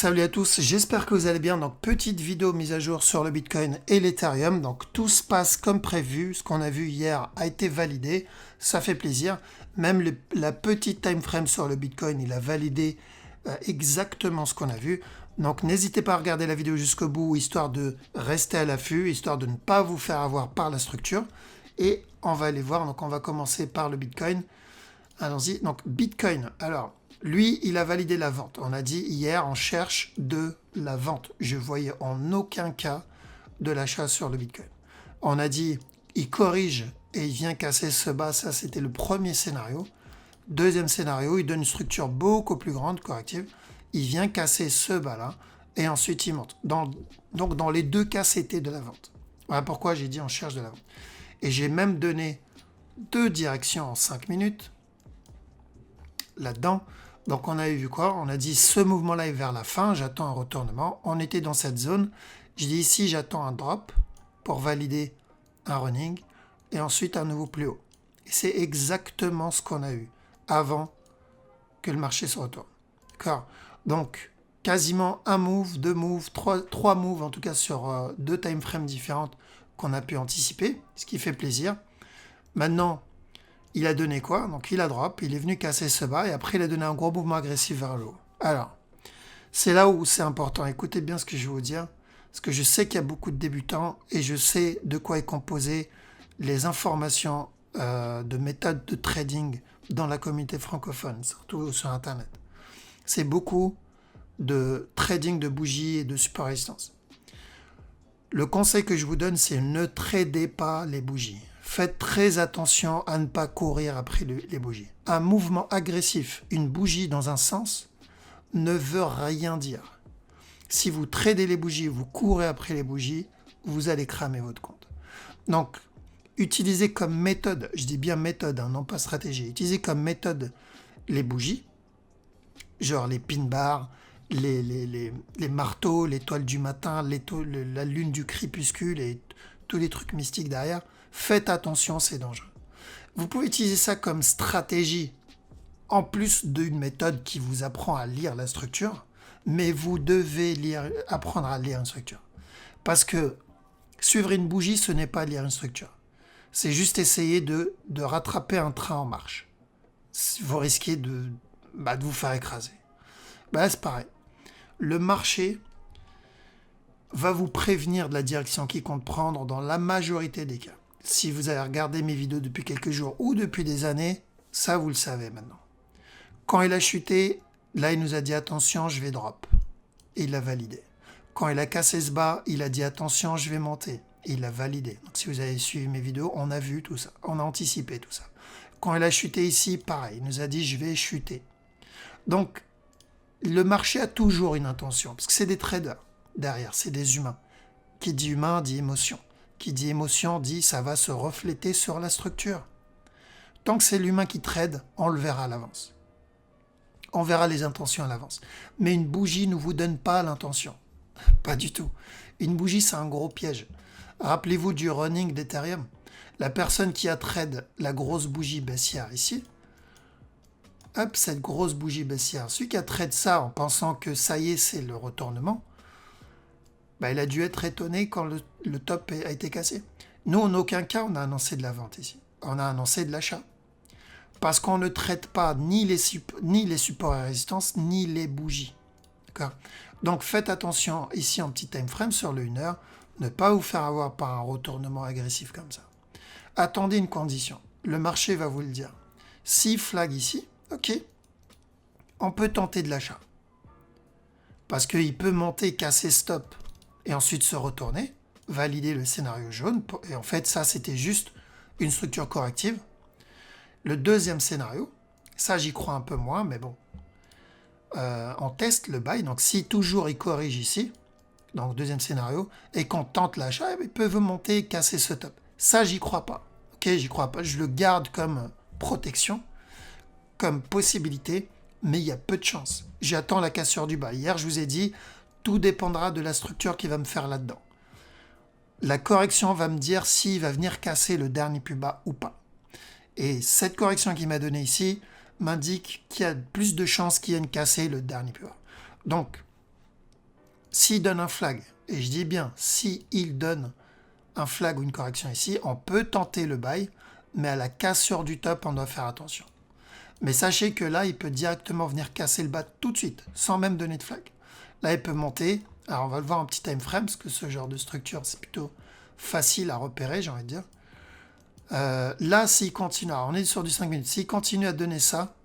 Salut à tous, j'espère que vous allez bien. Donc, petite vidéo mise à jour sur le Bitcoin et l'Ethereum. Donc, tout se passe comme prévu. Ce qu'on a vu hier a été validé. Ça fait plaisir. Même la petite time frame sur le Bitcoin, il a validé exactement ce qu'on a vu. Donc, n'hésitez pas à regarder la vidéo jusqu'au bout, histoire de rester à l'affût, histoire de ne pas vous faire avoir par la structure. Et on va aller voir. Donc, on va commencer par le Bitcoin. Allons-y. Donc, Bitcoin. Alors, lui, il a validé la vente. On a dit hier, on cherche de la vente. Je voyais en aucun cas de l'achat sur le Bitcoin. On a dit, il corrige et il vient casser ce bas. Ça, c'était le premier scénario. Deuxième scénario, il donne une structure beaucoup plus grande, corrective. Il vient casser ce bas-là et ensuite il monte. Donc, dans les deux cas, c'était de la vente. Voilà pourquoi j'ai dit, on cherche de la vente. Et j'ai même donné deux directions en 5 minutes là-dedans. Donc on avait vu quoi? On a dit ce mouvement-là est vers la fin, j'attends un retournement. On était dans cette zone. Je dis ici, j'attends un drop pour valider un running et ensuite un nouveau plus haut. Et c'est exactement ce qu'on a eu avant que le marché se retourne. D'accord? Donc quasiment un move, deux moves, trois moves en tout cas sur deux time frames différentes qu'on a pu anticiper, ce qui fait plaisir. Maintenant, il a donné quoi? Donc il a drop, il est venu casser ce bas et après il a donné un gros mouvement agressif vers le haut. Alors, c'est là où c'est important. Écoutez bien ce que je vais vous dire, parce que je sais qu'il y a beaucoup de débutants et je sais de quoi est composé les informations de méthodes de trading dans la communauté francophone, surtout sur Internet. C'est beaucoup de trading de bougies et de support résistance. Le conseil que je vous donne, c'est ne tradez pas les bougies. Faites très attention à ne pas courir après les bougies. Un mouvement agressif, une bougie dans un sens, ne veut rien dire. Si vous tradez les bougies, vous courez après les bougies, vous allez cramer votre compte. Donc, utilisez comme méthode, je dis bien méthode, non pas stratégie, utilisez comme méthode les bougies, genre les pin bars, les marteaux, l'étoile du matin, la lune du crépuscule et tous les trucs mystiques derrière. Faites attention, c'est dangereux. Vous pouvez utiliser ça comme stratégie, en plus d'une méthode qui vous apprend à lire la structure, mais vous devez apprendre à lire une structure. Parce que suivre une bougie, ce n'est pas lire une structure. C'est juste essayer de rattraper un train en marche. Vous risquez de vous faire écraser. C'est pareil. Le marché va vous prévenir de la direction qu'il compte prendre dans la majorité des cas. Si vous avez regardé mes vidéos depuis quelques jours ou depuis des années, ça vous le savez maintenant. Quand il a chuté, là il nous a dit attention, je vais drop. Et il l'a validé. Quand il a cassé ce bas, il a dit attention, je vais monter. Et il l'a validé. Donc si vous avez suivi mes vidéos, on a vu tout ça. On a anticipé tout ça. Quand il a chuté ici, pareil, il nous a dit je vais chuter. Donc le marché a toujours une intention, parce que c'est des traders derrière, c'est des humains. Qui dit humain dit émotion. Qui dit émotion dit ça va se refléter sur la structure. Tant que c'est l'humain qui trade, on le verra à l'avance. On verra les intentions à l'avance. Mais une bougie ne vous donne pas l'intention. Pas du tout. Une bougie, c'est un gros piège. Rappelez-vous du running d'Ethereum. La personne qui a trade la grosse bougie baissière ici, hop, cette grosse bougie baissière, celui qui a trade ça en pensant que ça y est, c'est le retournement, il a dû être étonné quand le top a été cassé. Nous, en aucun cas, on a annoncé de la vente ici. On a annoncé de l'achat. Parce qu'on ne traite pas ni les supports et résistance, ni les bougies. D'accord? Donc, faites attention ici en petit time frame sur le 1 heure, ne pas vous faire avoir par un retournement agressif comme ça. Attendez une condition. Le marché va vous le dire. Si flag ici, ok, on peut tenter de l'achat. Parce qu'il peut monter, casser stop, et ensuite se retourner, valider le scénario jaune, et en fait ça c'était juste une structure corrective. Le deuxième scénario, ça j'y crois un peu moins, mais bon, on teste le buy, donc si toujours il corrige ici, donc deuxième scénario, et qu'on tente l'achat, il peut monter et casser ce top. Ça j'y crois pas, ok, j'y crois pas, je le garde comme protection, comme possibilité, mais il y a peu de chance. J'attends la cassure du bas. Hier je vous ai dit, tout dépendra de la structure qu'il va me faire là-dedans. La correction va me dire s'il va venir casser le dernier plus bas ou pas. Et cette correction qu'il m'a donnée ici m'indique qu'il y a plus de chances qu'il vienne casser le dernier plus bas. Donc, s'il donne un flag, et je dis bien, s'il donne un flag ou une correction ici, on peut tenter le buy, mais à la cassure du top, on doit faire attention. Mais sachez que là, il peut directement venir casser le bas tout de suite, sans même donner de flag. Là, il peut monter. Alors, on va le voir en petit time frame, parce que ce genre de structure, c'est plutôt facile à repérer, j'ai envie de dire. Là, s'il continue, alors on est sur du 5 minutes, s'il continue à donner ça,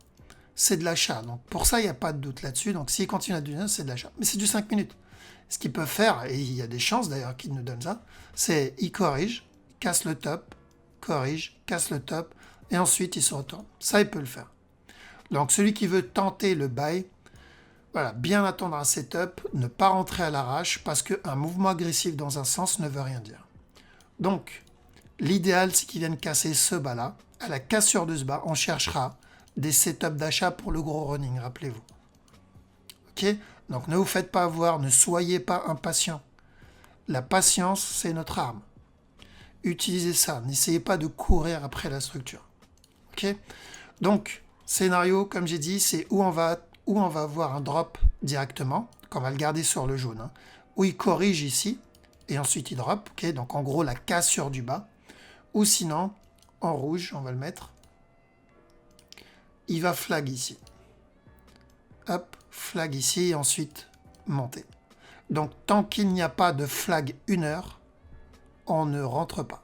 c'est de l'achat. Donc, pour ça, il n'y a pas de doute là-dessus. Donc, s'il continue à donner ça, c'est de l'achat. Mais c'est du 5 minutes. Ce qu'il peut faire, et il y a des chances d'ailleurs qu'il nous donne ça, c'est il corrige, casse le top, corrige, casse le top, et ensuite il se retourne. Ça, il peut le faire. Donc celui qui veut tenter le buy, voilà, bien attendre un setup, ne pas rentrer à l'arrache, parce qu'un mouvement agressif dans un sens ne veut rien dire. Donc, l'idéal, c'est qu'il vienne casser ce bas-là. À la cassure de ce bas, on cherchera des setups d'achat pour le gros running, rappelez-vous. Ok? Donc ne vous faites pas avoir, ne soyez pas impatient. La patience, c'est notre arme. Utilisez ça, n'essayez pas de courir après la structure. Ok? Donc, scénario, comme j'ai dit, c'est où on va avoir un drop directement, qu'on va le garder sur le jaune, hein, où il corrige ici, et ensuite il drop, ok? Donc en gros la cassure du bas, ou sinon, en rouge, on va le mettre, il va flag ici. Hop, flag ici, et ensuite monter. Donc tant qu'il n'y a pas de flag 1 heure, on ne rentre pas.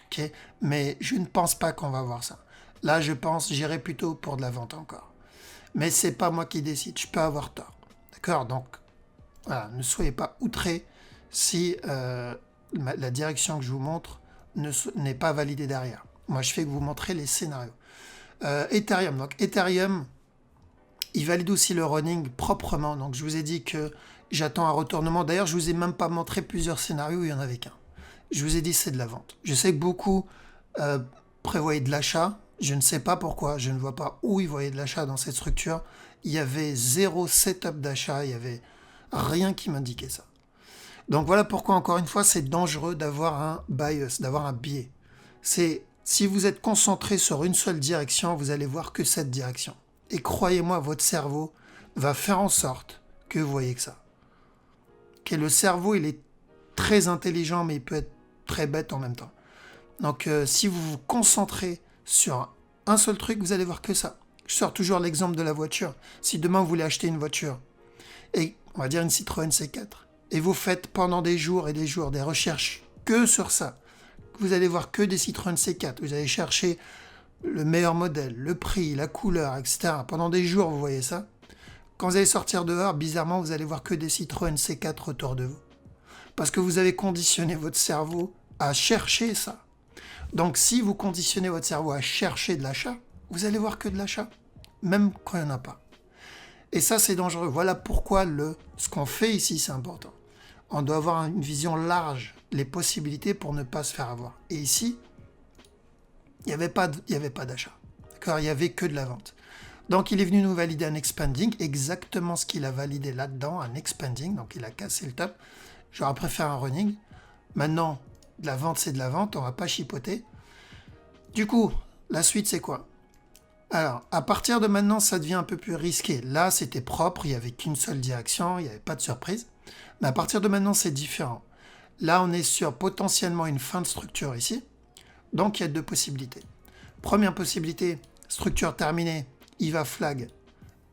Ok? Mais je ne pense pas qu'on va voir ça. Là, je pense, j'irai plutôt pour de la vente encore. Mais c'est pas moi qui décide, je peux avoir tort. D'accord? Donc, voilà, ne soyez pas outrés si la direction que je vous montre n'est pas validée derrière. Moi, je fais que vous montrer les scénarios. Ethereum. Donc, Ethereum, il valide aussi le running proprement. Donc, je vous ai dit que j'attends un retournement. D'ailleurs, je vous ai même pas montré plusieurs scénarios où il n'y en avait qu'un. Je vous ai dit c'est de la vente. Je sais que beaucoup prévoyaient de l'achat. Je ne sais pas pourquoi. Je ne vois pas où ils voyaient de l'achat dans cette structure. Il y avait zéro setup d'achat. Il y avait rien qui m'indiquait ça. Donc voilà pourquoi, encore une fois, c'est dangereux d'avoir un bias, d'avoir un biais. C'est si vous êtes concentré sur une seule direction, vous allez voir que cette direction. Et croyez-moi, votre cerveau va faire en sorte que vous voyez que ça. Que le cerveau, il est très intelligent, mais il peut être très bête en même temps. Donc si vous vous concentrez sur un seul truc, vous allez voir que ça. Je sors toujours l'exemple de la voiture. Si demain vous voulez acheter une voiture, et on va dire une Citroën C4, et vous faites pendant des jours et des jours des recherches que sur ça, vous allez voir que des Citroën C4, vous allez chercher le meilleur modèle, le prix, la couleur, etc. Pendant des jours, vous voyez ça. Quand vous allez sortir dehors, bizarrement, vous allez voir que des Citroën C4 autour de vous. Parce que vous avez conditionné votre cerveau à chercher ça. Donc si vous conditionnez votre cerveau à chercher de l'achat, vous allez voir que de l'achat, même quand il n'y en a pas. Et ça, c'est dangereux. Voilà pourquoi ce qu'on fait ici, c'est important. On doit avoir une vision large, les possibilités pour ne pas se faire avoir. Et ici, il n'y avait pas d'achat. D'accord? Il n'y avait que de la vente. Donc, il est venu nous valider un expanding, exactement ce qu'il a validé là-dedans, un expanding. Donc, il a cassé le top. J'aurais préféré un running. Maintenant, de la vente, c'est de la vente. On ne va pas chipoter. Du coup, la suite, c'est quoi? Alors, à partir de maintenant, ça devient un peu plus risqué. Là, c'était propre, il n'y avait qu'une seule direction, il n'y avait pas de surprise. Mais à partir de maintenant, c'est différent. Là, on est sur potentiellement une fin de structure ici. Donc, il y a deux possibilités. Première possibilité, structure terminée, il va flag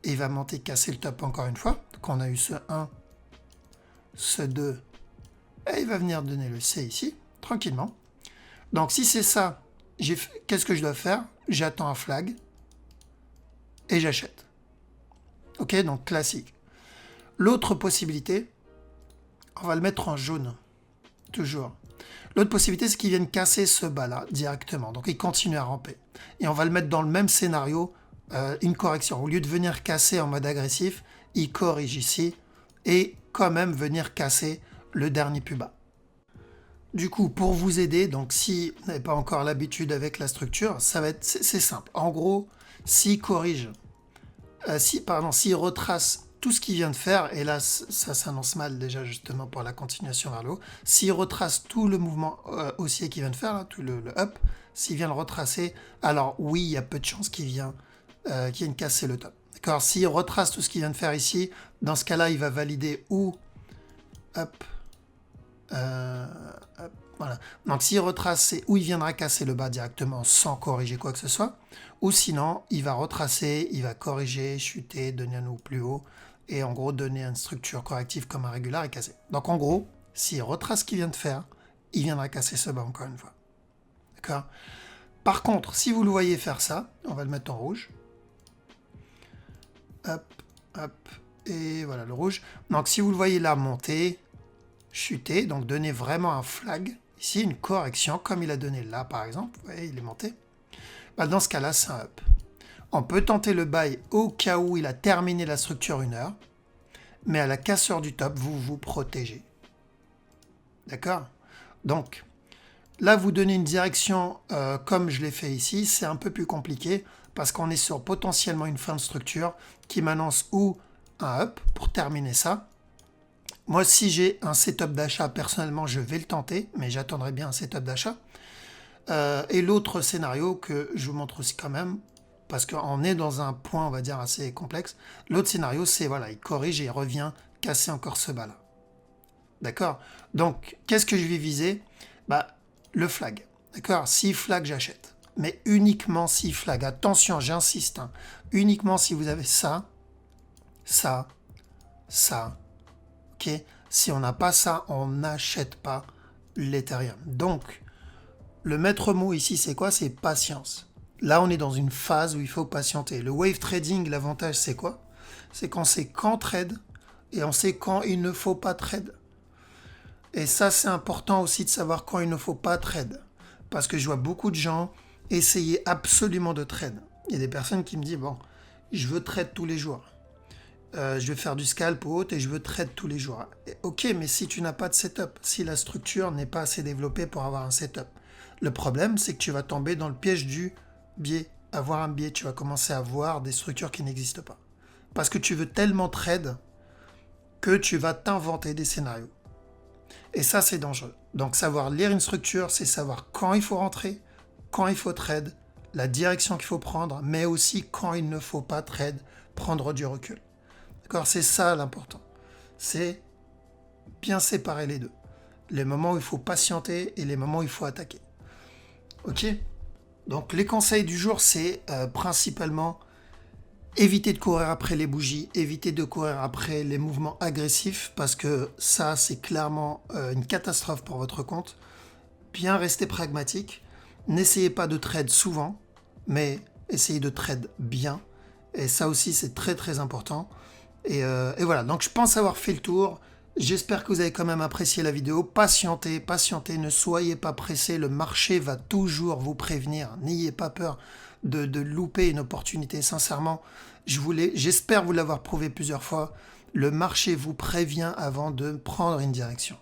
et il va monter, casser le top encore une fois. Donc, on a eu ce 1, ce 2, et il va venir donner le C ici, tranquillement. Donc, si c'est ça, qu'est-ce que je dois faire? J'attends un flag et j'achète. Ok, donc classique. L'autre possibilité, on va le mettre en jaune, toujours. L'autre possibilité, c'est qu'il vienne casser ce bas-là directement. Donc, il continue à ramper. Et on va le mettre dans le même scénario, une correction. Au lieu de venir casser en mode agressif, il corrige ici et quand même venir casser le dernier plus bas. Du coup, pour vous aider, donc si vous n'avez pas encore l'habitude avec la structure, c'est simple. En gros, s'il corrige, s'il retrace tout ce qu'il vient de faire, et là, ça s'annonce mal déjà justement pour la continuation vers le haut, s'il retrace tout le mouvement haussier qu'il vient de faire, là, tout le up, s'il vient le retracer, alors oui, il y a peu de chances qu'il vienne casser le top. D'accord? S'il retrace tout ce qu'il vient de faire ici, dans ce cas-là, il va valider ou hop, hop, voilà. Donc s'il retrace, c'est où il viendra casser le bas directement sans corriger quoi que ce soit, ou sinon il va retracer, il va corriger, chuter, donner un nouveau plus haut, et en gros donner une structure corrective comme un régular et casser. Donc en gros, s'il retrace ce qu'il vient de faire, il viendra casser ce bas encore une fois. D'accord? Par contre, si vous le voyez faire ça, on va le mettre en rouge. Hop, hop, et voilà le rouge. Donc si vous le voyez là monter, chuter, donc donner vraiment un flag, ici une correction, comme il a donné là par exemple, vous voyez il est monté, bah, dans ce cas-là c'est un up. On peut tenter le buy au cas où il a terminé la structure 1 heure, mais à la cassure du top, vous vous protégez. D'accord? Donc, là, vous donnez une direction comme je l'ai fait ici, c'est un peu plus compliqué parce qu'on est sur potentiellement une fin de structure qui m'annonce ou un up pour terminer ça. Moi, si j'ai un setup d'achat, personnellement, je vais le tenter, mais j'attendrai bien un setup d'achat. Et l'autre scénario que je vous montre aussi quand même, parce qu'on est dans un point, on va dire, assez complexe. L'autre scénario, c'est, voilà, il corrige et il revient casser encore ce bas-là. D'accord? Donc, qu'est-ce que je vais viser? Bah, le flag. D'accord? Si flag, j'achète. Mais uniquement si flag. Attention, j'insiste. Hein, uniquement si vous avez ça, ça, ça. Ok? Si on n'a pas ça, on n'achète pas l'Ethereum. Donc, le maître mot ici, c'est quoi? C'est patience. Là, on est dans une phase où il faut patienter. Le wave trading, l'avantage, c'est quoi? C'est qu'on sait quand trade et on sait quand il ne faut pas trade. Et ça, c'est important aussi de savoir quand il ne faut pas trade. Parce que je vois beaucoup de gens essayer absolument de trade. Il y a des personnes qui me disent, bon, je veux trade tous les jours. Je vais faire du scalp ou autre et je veux trade tous les jours. Et, ok, mais si tu n'as pas de setup, si la structure n'est pas assez développée pour avoir un setup, le problème, c'est que tu vas tomber dans le piège du biais. Avoir un biais, tu vas commencer à voir des structures qui n'existent pas. Parce que tu veux tellement trade que tu vas t'inventer des scénarios. Et ça, c'est dangereux. Donc, savoir lire une structure, c'est savoir quand il faut rentrer, quand il faut trade, la direction qu'il faut prendre, mais aussi quand il ne faut pas trade, prendre du recul. D'accord? C'est ça l'important. C'est bien séparer les deux. Les moments où il faut patienter et les moments où il faut attaquer. Ok? Donc, les conseils du jour, c'est principalement éviter de courir après les bougies, éviter de courir après les mouvements agressifs, parce que ça, c'est clairement une catastrophe pour votre compte. Bien rester pragmatique. N'essayez pas de trade souvent, mais essayez de trade bien. Et ça aussi, c'est très très important. Et voilà, donc je pense avoir fait le tour. J'espère que vous avez quand même apprécié la vidéo. Patientez, patientez, ne soyez pas pressés. Le marché va toujours vous prévenir. N'ayez pas peur de louper une opportunité. Sincèrement, j'espère vous l'avoir prouvé plusieurs fois. Le marché vous prévient avant de prendre une direction.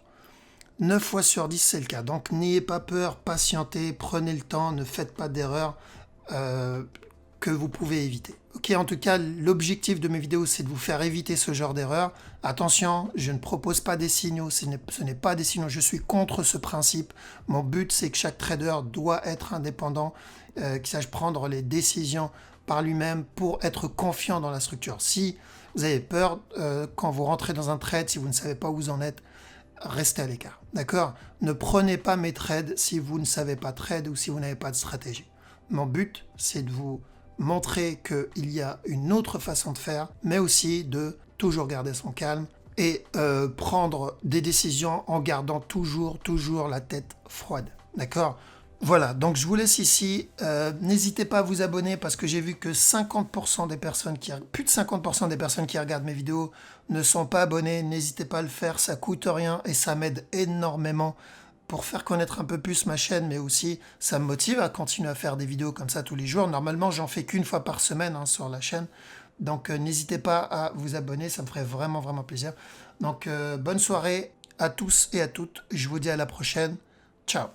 9 fois sur 10, c'est le cas. Donc n'ayez pas peur, patientez, prenez le temps, ne faites pas d'erreurs que vous pouvez éviter. Ok, en tout cas, l'objectif de mes vidéos, c'est de vous faire éviter ce genre d'erreur. Attention, je ne propose pas des signaux, ce n'est pas des signaux, je suis contre ce principe. Mon but, c'est que chaque trader doit être indépendant, qu'il sache prendre les décisions par lui-même pour être confiant dans la structure. Si vous avez peur, quand vous rentrez dans un trade, si vous ne savez pas où vous en êtes, restez à l'écart. D'accord? Ne prenez pas mes trades si vous ne savez pas trade ou si vous n'avez pas de stratégie. Mon but, c'est de vous montrer qu'il y a une autre façon de faire, mais aussi de toujours garder son calme et prendre des décisions en gardant toujours la tête froide. D'accord? Voilà, donc je vous laisse ici. N'hésitez pas à vous abonner parce que j'ai vu que 50% des personnes plus de 50% des personnes qui regardent mes vidéos ne sont pas abonnées. N'hésitez pas à le faire, ça coûte rien et ça m'aide énormément pour faire connaître un peu plus ma chaîne, mais aussi ça me motive à continuer à faire des vidéos comme ça tous les jours. Normalement, j'en fais qu'une fois par semaine sur la chaîne. Donc n'hésitez pas à vous abonner, ça me ferait vraiment plaisir. Donc bonne soirée à tous et à toutes. Je vous dis à la prochaine. Ciao.